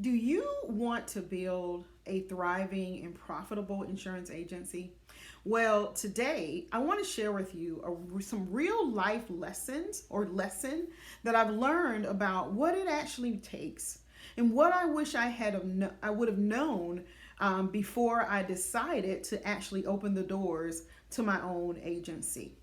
Do you want to build a thriving and profitable insurance agency? Well, today I want to share with you some real life lessons or lesson that I've learned about what it actually takes and what I wish I would have known before I decided to actually open the doors to my own agency.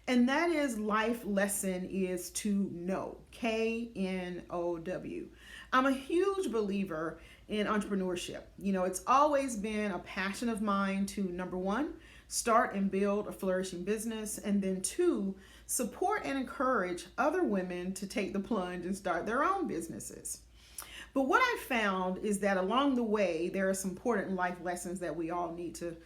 And that is life lesson is to know. KNOW. I'm a huge believer in entrepreneurship. It's always been a passion of mine to number one, start and build a flourishing business, and then two, support and encourage other women to take the plunge and start their own businesses. But what I found is that along the way, there are some important life lessons that we all need to,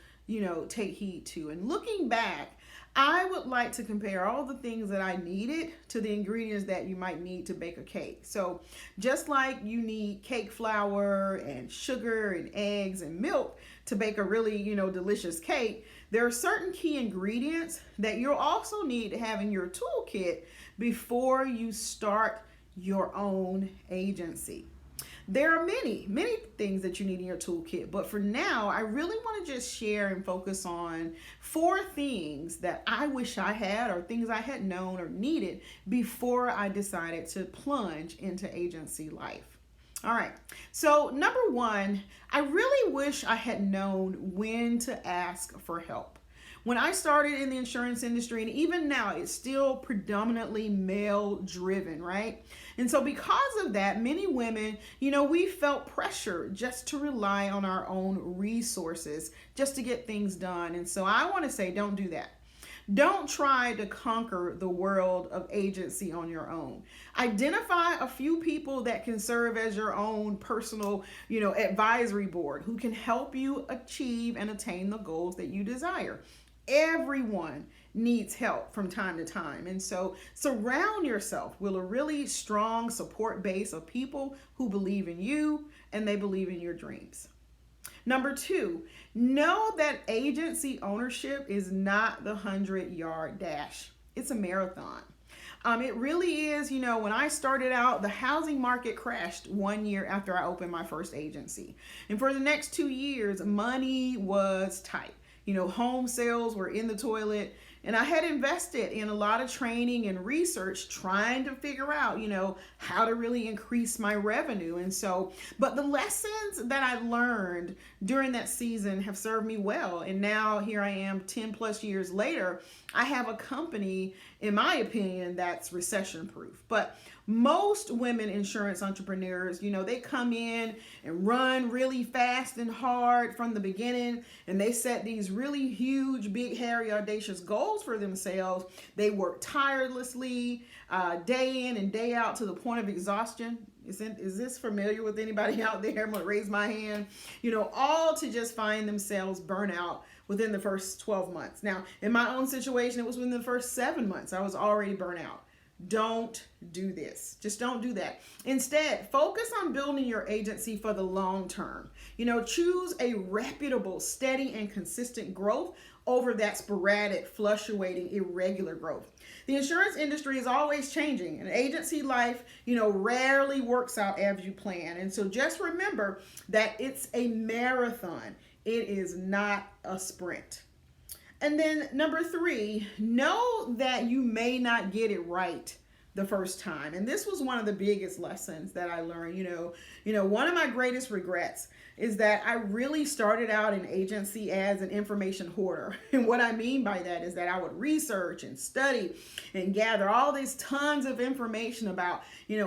take heed to. And looking back, I would like to compare all the things that I needed to the ingredients that you might need to bake a cake. So, just like you need cake flour and sugar and eggs and milk to bake a really, delicious cake, there are certain key ingredients that you'll also need to have in your toolkit before you start your own agency. There are many things that you need in your toolkit, but for now, I really want to just share and focus on four things that I wish I had, or things I had known or needed before I decided to plunge into agency life. All right, so number one, I really wish I had known when to ask for help. When I started in the insurance industry, and even now, it's still predominantly male driven, right? And so, because of that, many women, we felt pressure just to rely on our own resources just to get things done. And so, I want to say, don't do that. Don't try to conquer the world of agency on your own. Identify a few people that can serve as your own personal, advisory board who can help you achieve and attain the goals that you desire. Everyone needs help from time to time. And so surround yourself with a really strong support base of people who believe in you and they believe in your dreams. Number two, know that agency ownership is not the 100-yard dash. It's a marathon. It really is. When I started out, the housing market crashed 1 year after I opened my first agency. And for the next 2 years, money was tight. Home sales were in the toilet, and I had invested in a lot of training and research trying to figure out, how to really increase my revenue. And so, but the lessons that I learned during that season have served me well. And now here I am 10 plus years later, I have a company, in my opinion, that's recession proof. But most women insurance entrepreneurs, they come in and run really fast and hard from the beginning, and they set these really huge, big, hairy, audacious goals for themselves. They work tirelessly, day in and day out to the point of exhaustion. Is this familiar with anybody out there? I'm going to raise my hand. All to just find themselves burn out within the first 12 months. Now, in my own situation, it was within the first 7 months. I was already burnt out. Don't do this. Just don't do that. Instead, focus on building your agency for the long term. Choose a reputable, steady, and consistent growth over that sporadic, fluctuating, irregular growth. The insurance industry is always changing, and agency life, rarely works out as you plan. And so just remember that it's a marathon. It is not a sprint. And then number three, know that you may not get it right the first time. And this was one of the biggest lessons that I learned. One of my greatest regrets is that I really started out in agency as an information hoarder. And what I mean by that is that I would research and study and gather all these tons of information about,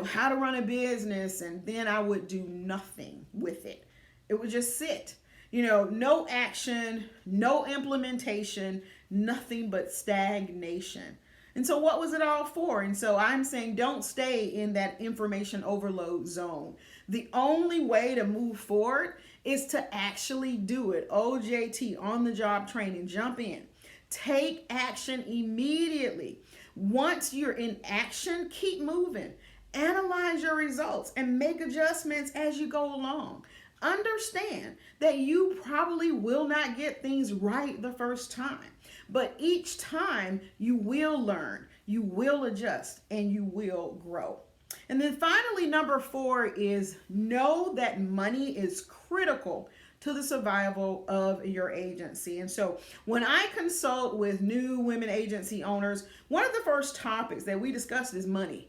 how to run a business, and then I would do nothing with it. It would just sit. No action, no implementation, nothing but stagnation. And so what was it all for? And so I'm saying don't stay in that information overload zone. The only way to move forward is to actually do it. OJT, on the job training, jump in. Take action immediately. Once you're in action, keep moving. Analyze your results and make adjustments as you go along. Understand that you probably will not get things right the first time, but each time you will learn, you will adjust, and you will grow. And then finally, number 4 is know that money is critical to the survival of your agency. And so when I consult with new women agency owners, one of the first topics that we discuss is money.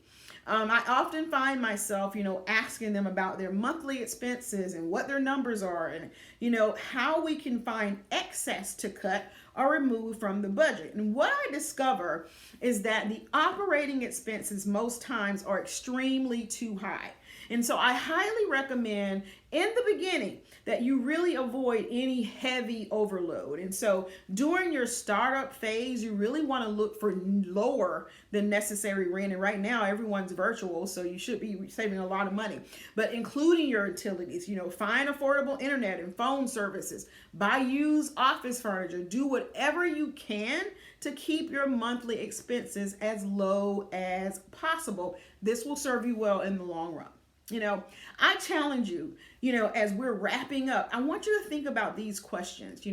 I often find myself, asking them about their monthly expenses and what their numbers are, and, how we can find excess to cut or remove from the budget. And what I discover is that the operating expenses most times are extremely too high. And so I highly recommend in the beginning that you really avoid any heavy overload. And so during your startup phase, you really want to look for lower than necessary rent. And right now, everyone's virtual, so you should be saving a lot of money. But including your utilities, find affordable internet and phone services, buy used office furniture, do whatever you can to keep your monthly expenses as low as possible. This will serve you well in the long run. I challenge you, as we're wrapping up, I want you to think about these questions.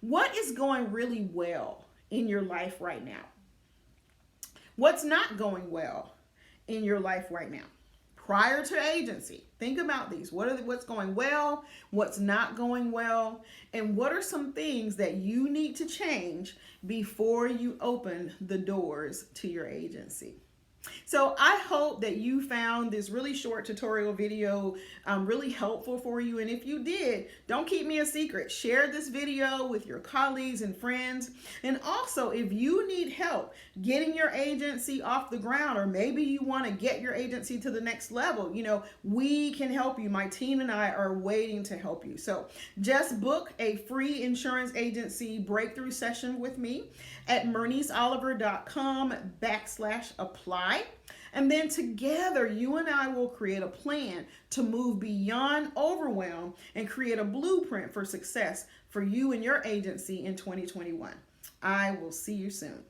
What is going really well in your life right now? What's not going well in your life right now? Prior to agency, think about these. What's going well? What's not going well? And what are some things that you need to change before you open the doors to your agency? So I hope that you found this really short tutorial video really helpful for you. And if you did, don't keep me a secret. Share this video with your colleagues and friends. And also, if you need help getting your agency off the ground, or maybe you want to get your agency to the next level, we can help you. My team and I are waiting to help you. So just book a free insurance agency breakthrough session with me at MerniceOliver.com/apply. And then together, you and I will create a plan to move beyond overwhelm and create a blueprint for success for you and your agency in 2021. I will see you soon.